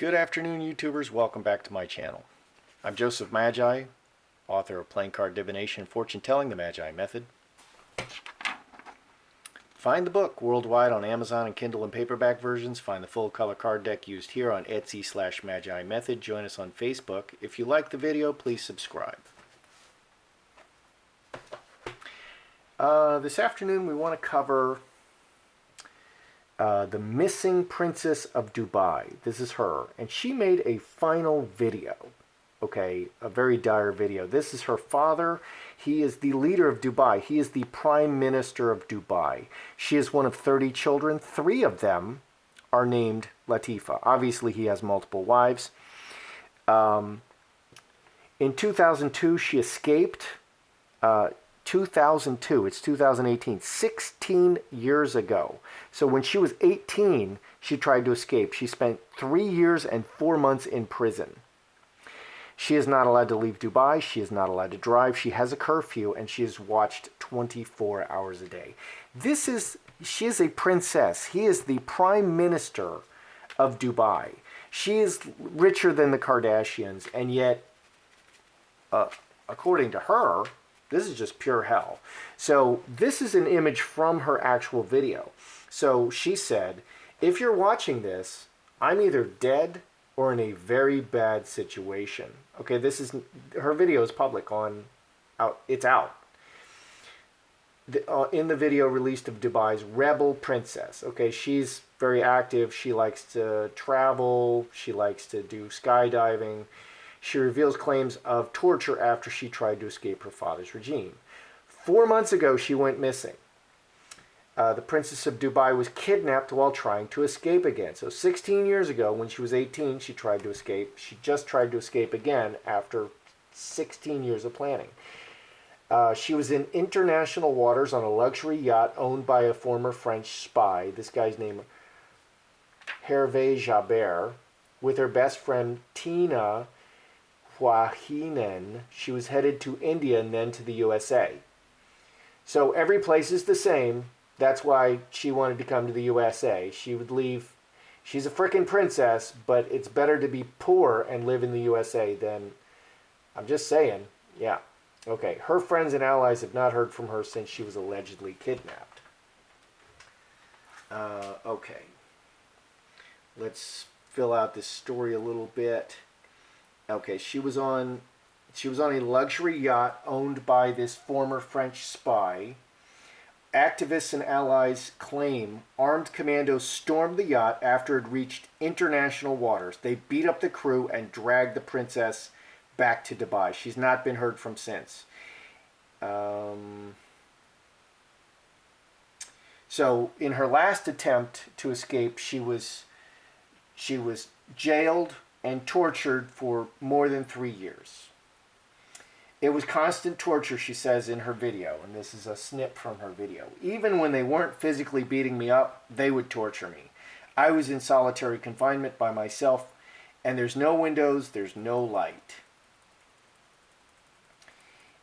Good afternoon, YouTubers. Welcome back to my channel. I'm Joseph Magi, author of Playing Card Divination, Fortune Telling, the Magi Method. Find the book worldwide on Amazon and Kindle and paperback versions. Find the full color card deck used here on Etsy/Magi Method. Join us on Facebook. If you like the video, please subscribe. This afternoon we want to cover the missing princess of Dubai. This is her, and she made a final video. Okay, a very dire video. This is her father. He is the leader of Dubai. He is the prime minister of Dubai. She is one of 30 children. 3 of them are named Latifah. Obviously, he has multiple wives. In 2002, she escaped. 2002, it's 2018, 16 years ago. So when she was 18, she tried to escape. She spent 3 years and 4 months in prison. She is not allowed to leave Dubai. She is not allowed to drive. She has a curfew, and she is watched 24 hours a day. She is a princess. He is the prime minister of Dubai. She is richer than the Kardashians, and yet, according to her, this is just pure hell. So this is an image from her actual video. So she said, if you're watching this, I'm either dead or in a very bad situation. Okay, this is, her video is public it's out. In the video released of Dubai's rebel princess. Okay, she's very active. She likes to travel. She likes to do skydiving. She reveals claims of torture after she tried to escape her father's regime. 4 months ago, she went missing. The Princess of Dubai was kidnapped while trying to escape again. So 16 years ago, when she was 18, she tried to escape. She just tried to escape again after 16 years of planning. She was in international waters on a luxury yacht owned by a former French spy. This guy's name, Hervé Jabert, with her best friend, Tina Wahinen. She was headed to India and then to the USA. So every place is the same. That's why she wanted to come to the USA. She would leave. She's a frickin' princess, but it's better to be poor and live in the USA than, I'm just saying, yeah. Okay, her friends and allies have not heard from her since she was allegedly kidnapped. Okay. Let's fill out this story a little bit. Okay, she was on a luxury yacht owned by this former French spy. Activists and allies claim armed commandos stormed the yacht after it reached international waters. They beat up the crew and dragged the princess back to Dubai. She's not been heard from since. So in her last attempt to escape, she was jailed and tortured for more than 3 years. It was constant torture, she says in her video, and this is a snip from her video. Even when they weren't physically beating me up, they would torture me. I was in solitary confinement by myself, and there's no windows, there's no light.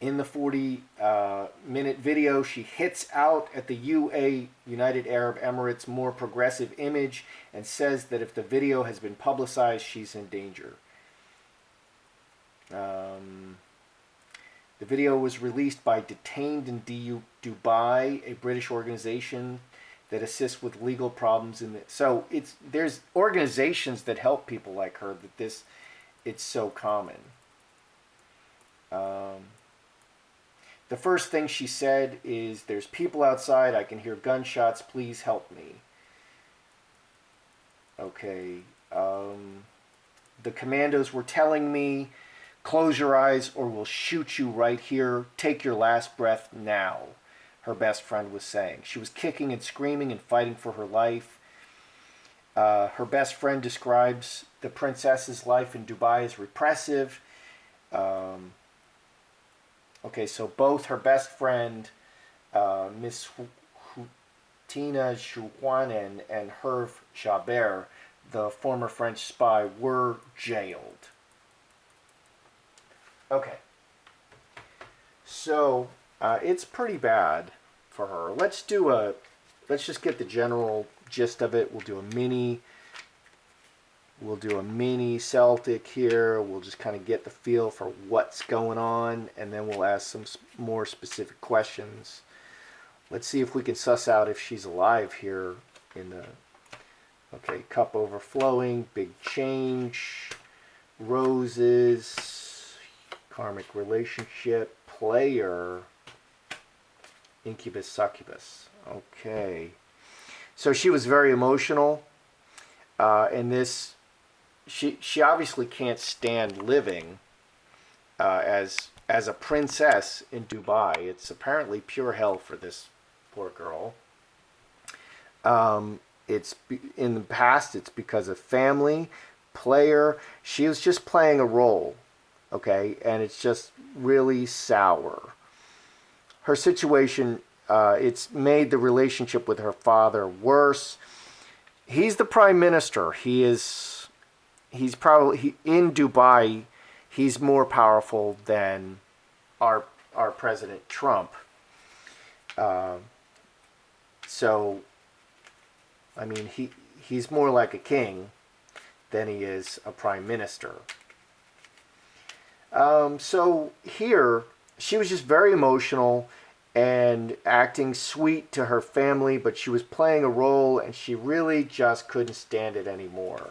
In the 40-minute video, she hits out at the United Arab Emirates' more progressive image and says that if the video has been publicized, she's in danger. The video was released by Detained in Dubai, a British organization that assists with legal problems in it. So there's organizations that help people like her that it's so common. The first thing she said is, there's people outside, I can hear gunshots, please help me. Okay, the commandos were telling me, close your eyes or we'll shoot you right here, take your last breath now, her best friend was saying. She was kicking and screaming and fighting for her life. Her best friend describes the princess's life in Dubai as repressive. Okay, so both her best friend, Miss Tina Juanen, and Hervé Jabert, the former French spy, were jailed. Okay, so it's pretty bad for her. Let's just get the general gist of it. We'll do a mini We'll do a mini Celtic here. We'll just kind of get the feel for what's going on, and then we'll ask some more specific questions. Let's see if we can suss out if she's alive here in the... Okay, cup overflowing, big change, roses, karmic relationship, player, incubus, succubus. Okay. So she was very emotional. And this, she obviously can't stand living as a princess in Dubai. It's apparently pure hell for this poor girl. It's in the past. It's because of family, player. She was just playing a role, okay, and it's just really sour. Her situation, it's made the relationship with her father worse. He's the prime minister. He's probably in Dubai. He's more powerful than our President Trump. So, I mean, he's more like a king than he is a prime minister. So here, she was just very emotional and acting sweet to her family, but she was playing a role, and she really just couldn't stand it anymore.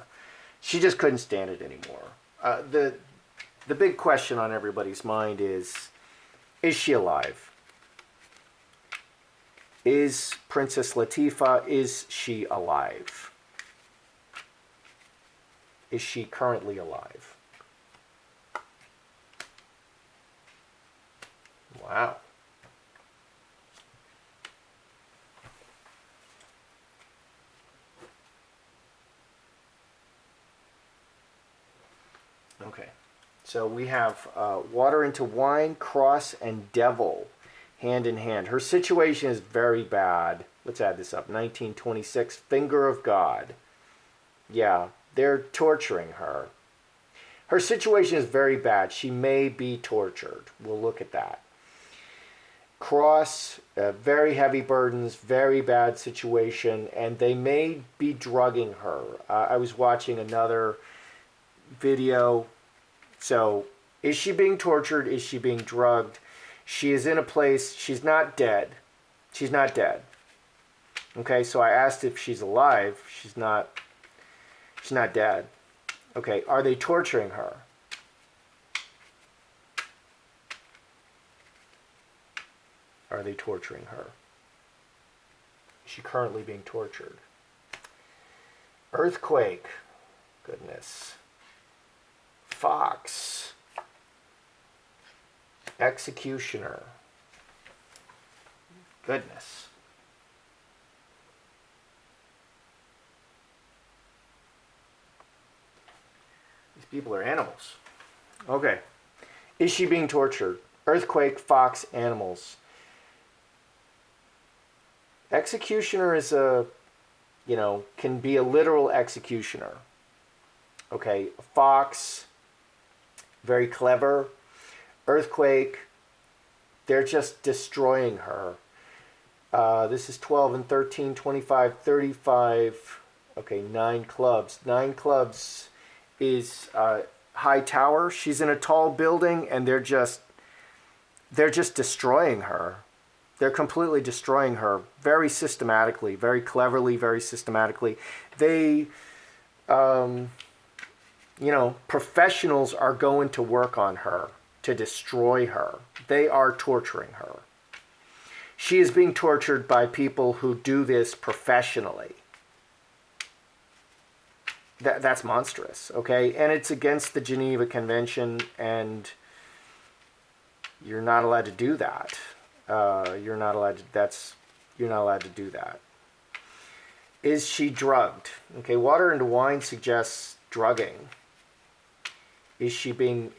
She just couldn't stand it anymore. The big question on everybody's mind is she alive? Is Princess Latifah, is she alive? Is she currently alive? Wow. Okay, so we have water into wine, cross, and devil, hand in hand. Her situation is very bad. Let's add this up. 1926, finger of God. Yeah, they're torturing her. Her situation is very bad. She may be tortured. We'll look at that. Cross, very heavy burdens, very bad situation, and they may be drugging her. I was watching another video. So, is she being tortured? Is she being drugged? She is in a place, she's not dead. She's not dead. Okay, so I asked if she's alive. She's not dead. Okay, are they torturing her? Are they torturing her? Is she currently being tortured? Earthquake. Goodness. Fox. Executioner. Goodness. These people are animals. Okay. Is she being tortured? Earthquake, fox, animals. Executioner is can be a literal executioner. Okay, fox, very clever. Earthquake, they're just destroying her. This is 12 and 13, 25, 35. Okay, 9 clubs. 9 clubs is high tower. She's in a tall building, and they're just destroying her. They're completely destroying her very systematically, very cleverly, very systematically. They, professionals are going to work on her to destroy her. They are torturing her. She is being tortured by people who do this professionally. That's monstrous, okay? And it's against the Geneva Convention, and you're not allowed to do that. You're not allowed to do that. Is she drugged? Okay, water into wine suggests drugging. Is she being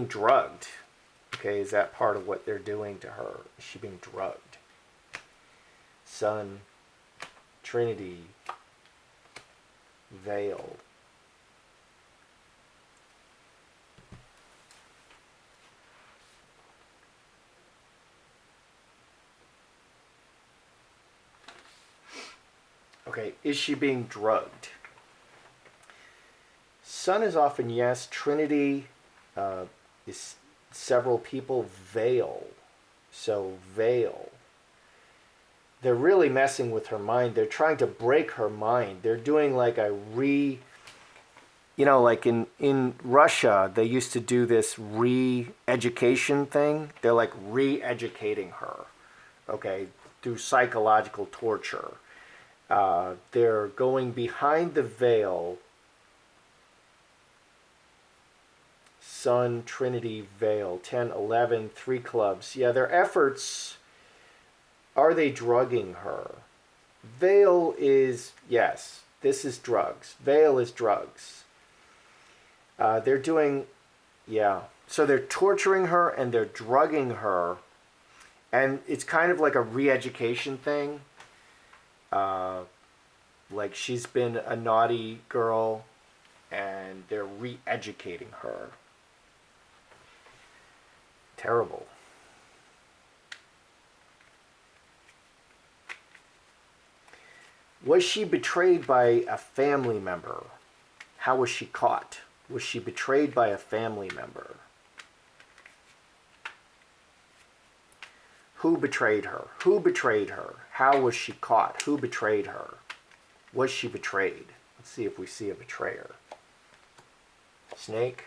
drugged? Okay, is that part of what they're doing to her? Is she being drugged? Sun, Trinity, veil. Okay, is she being drugged? Sun is often yes. Trinity is several people. Veil. So veil. They're really messing with her mind. They're trying to break her mind. They're doing like a like in Russia, they used to do this re-education thing. They're like re-educating her, okay, through psychological torture. They're going behind the veil. Sun, Trinity, Veil, 10, 11, 3 clubs. Yeah, their efforts, are they drugging her? Veil is, yes, this is drugs. Veil is drugs. They're doing, yeah. So they're torturing her and they're drugging her. And it's kind of like a re-education thing. Like she's been a naughty girl and they're re-educating her. Terrible. Was she betrayed by a family member? How was she caught? Was she betrayed by a family member? Who betrayed her? Who betrayed her? How was she caught? Who betrayed her? Was she betrayed? Let's see if we see a betrayer. Snake.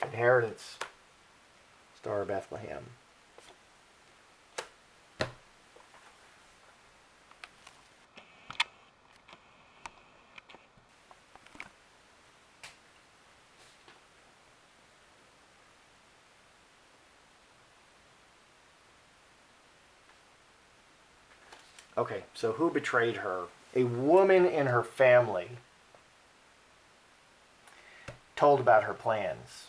Inheritance. Star of Bethlehem. Okay, so who betrayed her? A woman in her family told about her plans.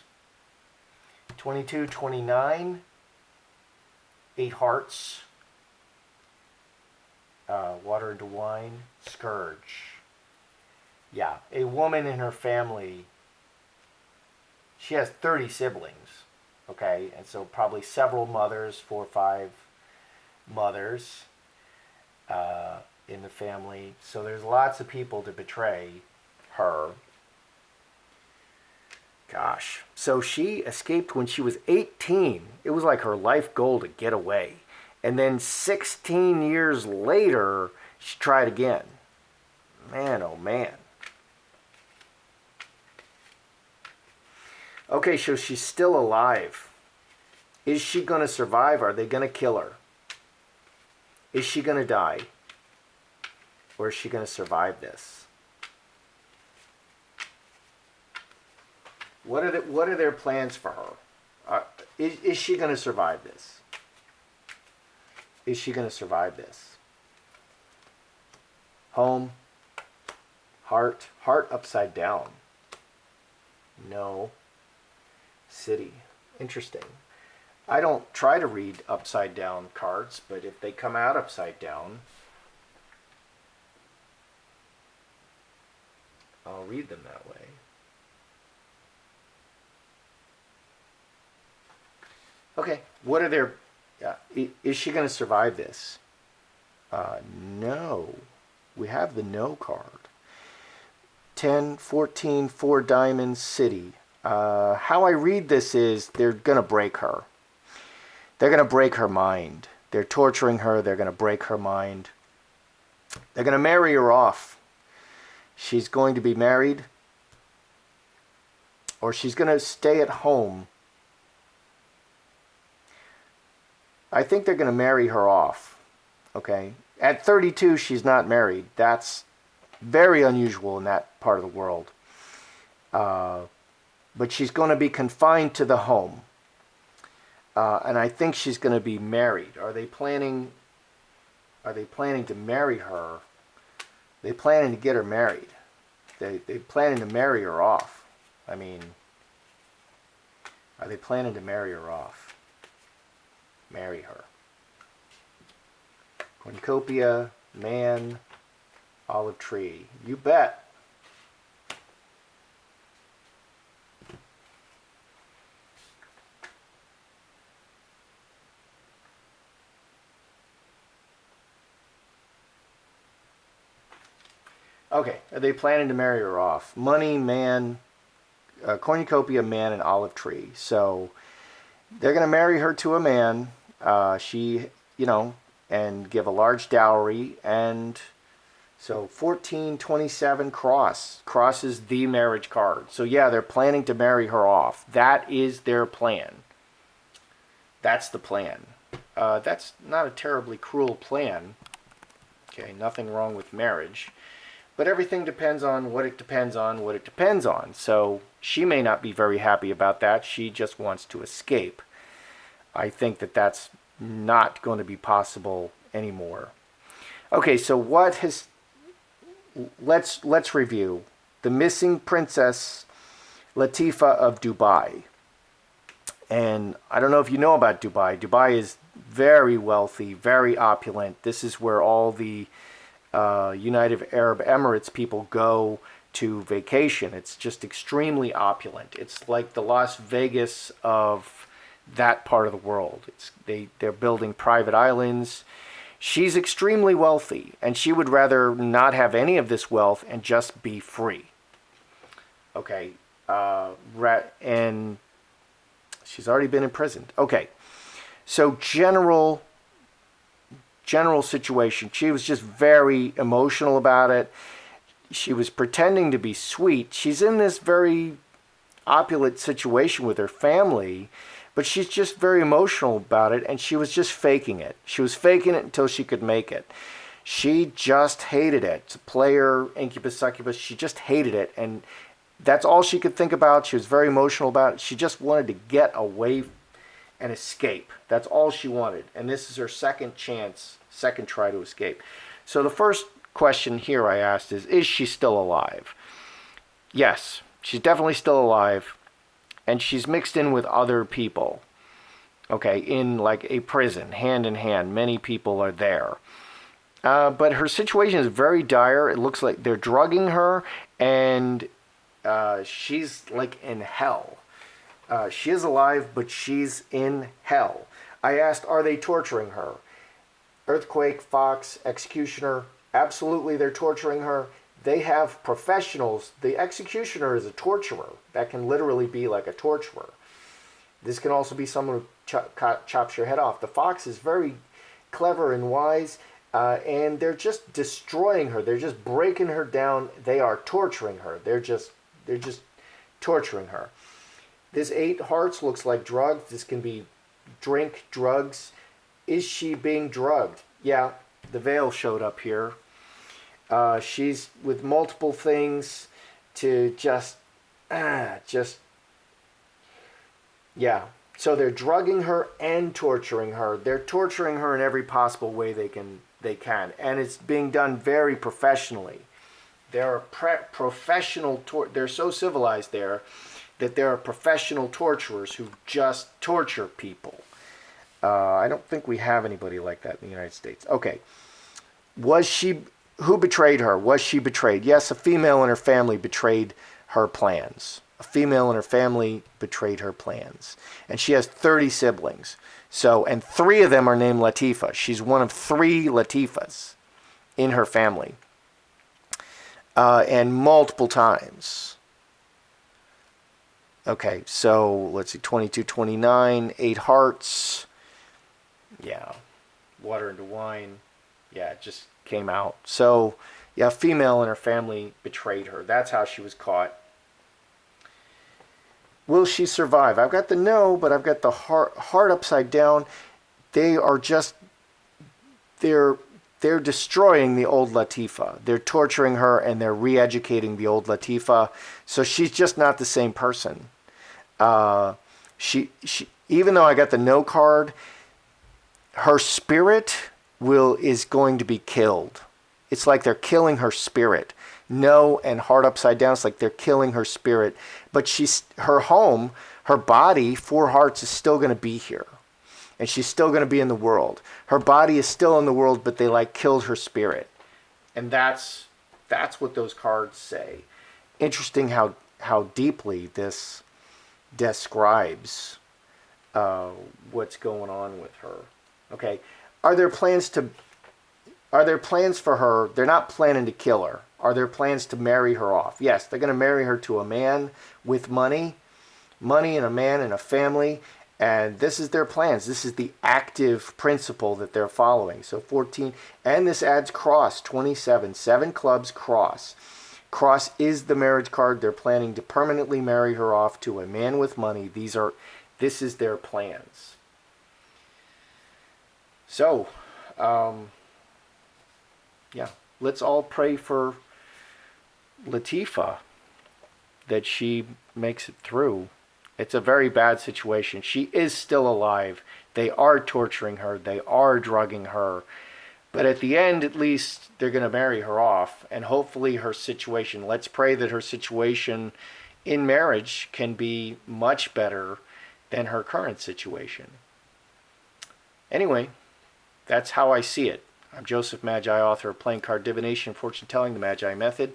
22, 29, 8 hearts, water into wine, scourge. Yeah, a woman in her family, she has 30 siblings, okay? And so probably several mothers, 4 or 5 mothers in the family. So there's lots of people to betray her. Gosh. So she escaped when she was 18. It was like her life goal to get away. And then 16 years later, she tried again. Man, oh man. Okay, so she's still alive. Is she going to survive? Are they going to kill her? Is she going to die? Or is she going to survive this? What are their plans for her? Is she going to survive this? Is she going to survive this? Home. Heart. Heart upside down. No. City. Interesting. I don't try to read upside down cards, but if they come out upside down, I'll read them that way. Okay, what are their... is she going to survive this? No. We have the no card. 10, 14, 4 diamonds, city. How I read this is they're going to break her. They're going to break her mind. They're torturing her. They're going to break her mind. They're going to marry her off. She's going to be married. Or she's going to stay at home. I think they're going to marry her off. Okay? At 32, she's not married. That's very unusual in that part of the world. But she's going to be confined to the home. And I think she's going to be married. Are they planning to marry her? They planning to get her married. They planning to marry her off. I mean, are they planning to marry her off? Marry her. Cornucopia, man, olive tree. You bet. Okay, are they planning to marry her off? Money, man, a cornucopia, man, and olive tree. So they're going to marry her to a man. She, and give a large dowry. And so 1427 cross. Cross is the marriage card. So yeah, they're planning to marry her off. That is their plan. That's the plan. That's not a terribly cruel plan. Okay, nothing wrong with marriage. But everything depends on what it depends on, what it depends on. So she may not be very happy about that. She just wants to escape. I think that that's not going to be possible anymore. Okay, so let's review. The missing princess, Latifah of Dubai. And I don't know if you know about Dubai. Dubai is very wealthy, very opulent. This is where all the United Arab Emirates people go to vacation. It's just extremely opulent. It's like the Las Vegas of that part of the world. They're building private islands. She's extremely wealthy, and she would rather not have any of this wealth and just be free. Okay, and she's already been imprisoned. Okay, so general situation. She was just very emotional about it. She was pretending to be sweet. She's in this very opulent situation with her family, but she's just very emotional about it, and she was just faking it. She was faking it until she could make it. She just hated it. It's a player, incubus, succubus. She just hated it, and that's all she could think about. She was very emotional about it. She just wanted to get away and escape. That's all she wanted, and this is her second chance, second try to escape. So the first question here I asked is she still alive? Yes, she's definitely still alive, and she's mixed in with other people. Okay, in like a prison, hand in hand. Many people are there. But her situation is very dire. It looks like they're drugging her, and she's like in hell. She is alive, but she's in hell. I asked, are they torturing her? Earthquake, Fox, Executioner, absolutely they're torturing her. They have professionals. The executioner is a torturer. That can literally be like a torturer. This can also be someone who chops your head off. The fox is very clever and wise, and they're just destroying her. They're just breaking her down. They are torturing her. They're just torturing her. This 8 hearts looks like drugs. This can be drink, drugs. Is she being drugged? Yeah, the veil showed up here. She's with multiple things to yeah. So they're drugging her and torturing her. They're torturing her in every possible way they can, and it's being done very professionally. There are professional. They're so civilized there that there are professional torturers who just torture people. I don't think we have anybody like that in the United States. Okay, who betrayed her? Was she betrayed? Yes, a female in her family betrayed her plans. A female in her family betrayed her plans. And she has 30 siblings. And 3 of them are named Latifah. She's one of 3 Latifahs in her family. And multiple times. Okay, so let's see, 22, 29, 8 hearts. Yeah, water into wine. Yeah, it just came out. So, yeah, a female in her family betrayed her. That's how she was caught. Will she survive? I've got the no, but I've got the heart upside down. They're destroying the old Latifah. They're torturing her, and they're re-educating the old Latifah. So she's just not the same person. She even though I got the no card, her spirit is going to be killed. It's like they're killing her spirit. No and heart upside down. It's like they're killing her spirit. But her home, her body, 4 hearts, is still going to be here. And she's still going to be in the world. Her body is still in the world, but they killed her spirit. And that's what those cards say. Interesting how deeply this describes what's going on with her. Okay. Are there plans for her? They're not planning to kill her. are their plans to marry her off. Yes, they're going to marry her to a man with money and a man and a family, and this is their plans. This is the active principle that they're following. So 14, and this adds cross, 27, 7 clubs, cross. Cross is the marriage card. They're planning to permanently marry her off to a man with money. This is their plans. So, yeah, let's all pray for Latifah that she makes it through. It's a very bad situation. She is still alive. They are torturing her. They are drugging her. But at the end, at least, they're going to marry her off. And hopefully her situation, let's pray that her situation in marriage can be much better than her current situation. Anyway, that's how I see it. I'm Joseph Magi, author of Playing Card Divination, Fortune Telling, the Magi Method.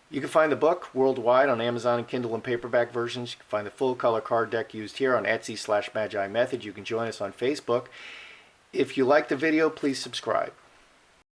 You can find the book worldwide on Amazon and Kindle and paperback versions. You can find the full color card deck used here on Etsy/Magi Method. You can join us on Facebook. If you like the video, please subscribe.